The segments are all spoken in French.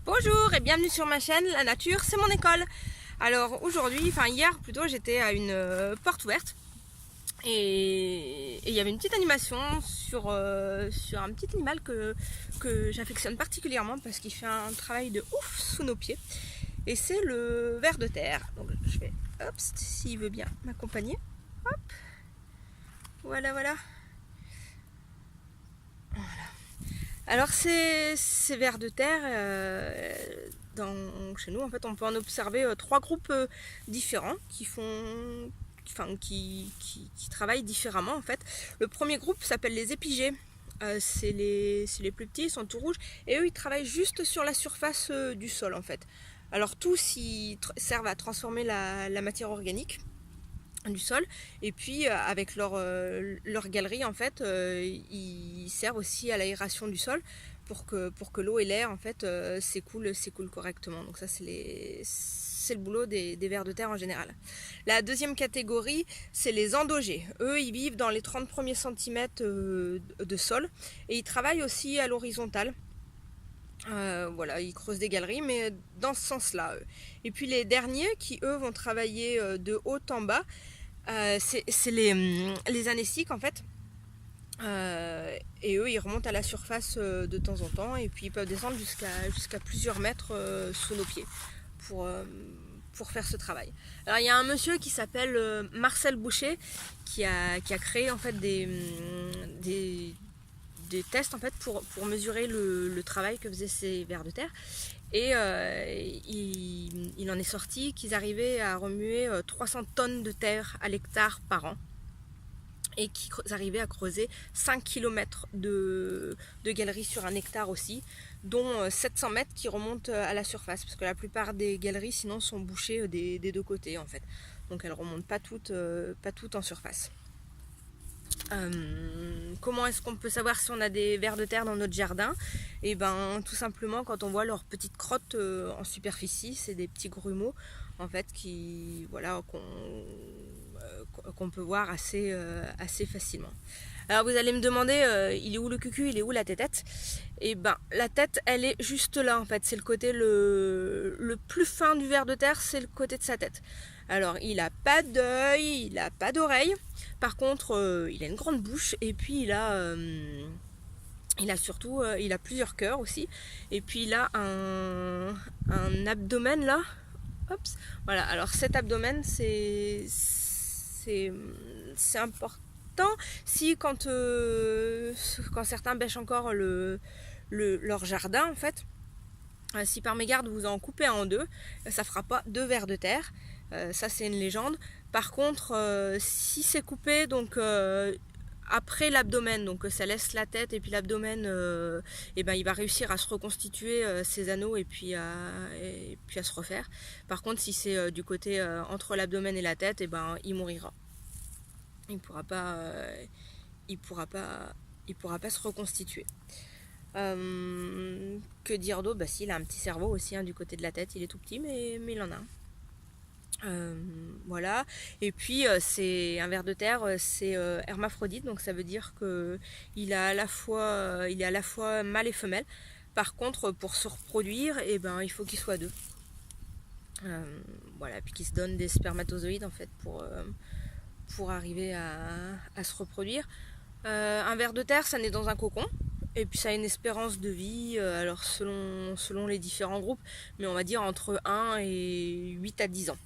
Bonjour et bienvenue sur ma chaîne, la nature c'est mon école. Alors aujourd'hui, hier plutôt, j'étais à une porte ouverte et il y avait une petite animation sur un petit animal que j'affectionne particulièrement parce qu'il fait un travail de ouf sous nos pieds. Et c'est le ver de terre. Donc je vais, hop, s'il veut bien m'accompagner. Hop, voilà. Alors ces vers de terre, chez nous en fait on peut en observer trois groupes différents qui travaillent différemment en fait. Le premier groupe s'appelle les épigées. C'est les plus petits, ils sont tout rouges et eux ils travaillent juste sur la surface du sol en fait. Alors tous ils servent à transformer la matière organique du sol, et puis avec leur galerie en fait ils servent aussi à l'aération du sol pour que l'eau et l'air en fait s'écoulent correctement. Donc ça c'est le boulot des vers de terre en général. La deuxième catégorie, c'est les endogés. Eux ils vivent dans les 30 premiers centimètres de sol et ils travaillent aussi à l'horizontale. Voilà, ils creusent des galeries, mais dans ce sens-là. Et puis les derniers qui, eux, vont travailler de haut en bas, c'est les anéciques, en fait. Et eux, ils remontent à la surface de temps en temps, et puis ils peuvent descendre jusqu'à plusieurs mètres sous nos pieds pour faire ce travail. Alors il y a un monsieur qui s'appelle Marcel Boucher qui a créé en fait des tests en fait pour mesurer le travail que faisaient ces vers de terre, et il en est sorti qu'ils arrivaient à remuer 300 tonnes de terre à l'hectare par an et qu'ils arrivaient à creuser 5 km de galeries sur un hectare aussi, dont 700 mètres qui remontent à la surface, parce que la plupart des galeries sinon sont bouchées des deux côtés en fait, donc elles ne remontent pas toutes en surface. Comment est-ce qu'on peut savoir si on a des vers de terre dans notre jardin? Et ben tout simplement quand on voit leurs petites crottes en superficie, c'est des petits grumeaux en fait qu'on peut voir assez facilement. Alors vous allez me demander, il est où le cucu, il est où la tétette? Et ben la tête elle est juste là en fait, c'est le côté le plus fin du ver de terre, c'est le côté de sa tête. Alors il a pas d'œil, il a pas d'oreille, par contre il a une grande bouche, et puis il a surtout il a plusieurs cœurs aussi, et puis il a un abdomen là. Oups. Voilà, alors cet abdomen c'est important. Si quand certains bêchent encore leur jardin en fait, si par mégarde vous en coupez un en deux, ça fera pas deux vers de terre. Ça c'est une légende. Par contre, si c'est coupé donc après l'abdomen, donc ça laisse la tête et puis l'abdomen, et ben il va réussir à se reconstituer ses anneaux et puis à se refaire. Par contre, si c'est du côté entre l'abdomen et la tête, et ben il mourira. Il pourra pas se reconstituer. Que dire d'autre? Bah si, il a un petit cerveau aussi du côté de la tête, il est tout petit mais il en a un. Voilà, et puis c'est un ver de terre, c'est hermaphrodite, donc ça veut dire que il est à la fois mâle et femelle. Par contre, pour se reproduire, et ben il faut qu'il soit deux. Voilà, puis qu'il se donne des spermatozoïdes en fait pour arriver à se reproduire. Un ver de terre, ça naît dans un cocon. Et puis ça a une espérance de vie, alors selon les différents groupes, mais on va dire entre 1 et 8 à 10 ans.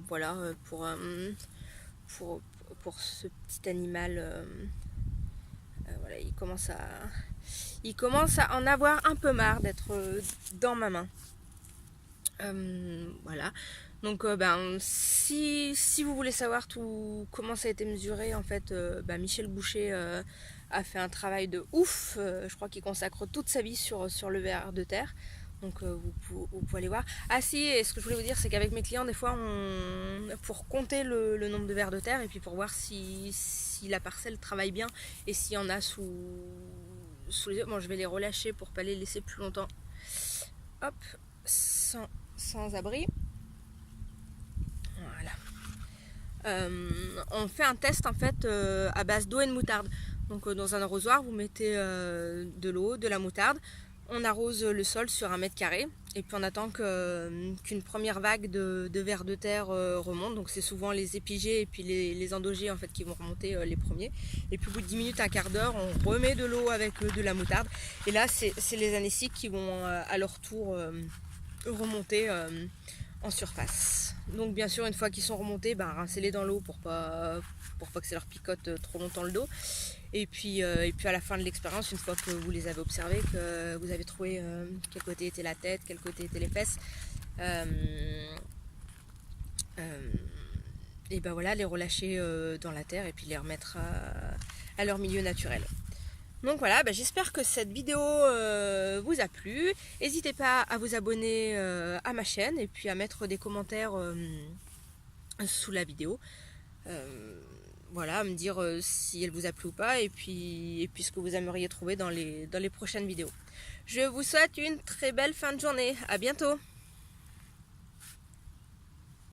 Voilà pour ce petit animal. Voilà, il commence à en avoir un peu marre d'être dans ma main. Voilà, donc si vous voulez savoir tout comment ça a été mesuré en fait, Michel Boucher a fait un travail de ouf. Je crois qu'il consacre toute sa vie sur le ver de terre. Donc vous pouvez aller voir. Ah si, et ce que je voulais vous dire, c'est qu'avec mes clients, des fois, pour compter le nombre de vers de terre, et puis pour voir si la parcelle travaille bien, et s'il y en a sous les yeux, bon, je vais les relâcher pour pas les laisser plus longtemps. Hop, sans abri. Voilà. On fait un test en fait à base d'eau et de moutarde. Donc dans un arrosoir, vous mettez de l'eau, de la moutarde, on arrose le sol sur 1 m², et puis on attend qu'une première vague de vers de terre remonte. Donc c'est souvent les épigées et puis les endogées en fait qui vont remonter les premiers. Et puis au bout de 10 minutes, un quart d'heure, on remet de l'eau avec de la moutarde. Et là, c'est les anéciques qui vont à leur tour remonter en surface. Donc bien sûr, une fois qu'ils sont remontés, rincez-les dans l'eau pour pas que ça leur picote trop longtemps le dos. Et puis à la fin de l'expérience, une fois que vous les avez observés, que vous avez trouvé quel côté était la tête, quel côté étaient les fesses, et ben voilà, les relâcher dans la terre et puis les remettre à leur milieu naturel. Donc voilà, j'espère que cette vidéo vous a plu. N'hésitez pas à vous abonner à ma chaîne et puis à mettre des commentaires sous la vidéo. Voilà, à me dire si elle vous a plu ou pas, et puis ce que vous aimeriez trouver dans les prochaines vidéos. Je vous souhaite une très belle fin de journée. À bientôt.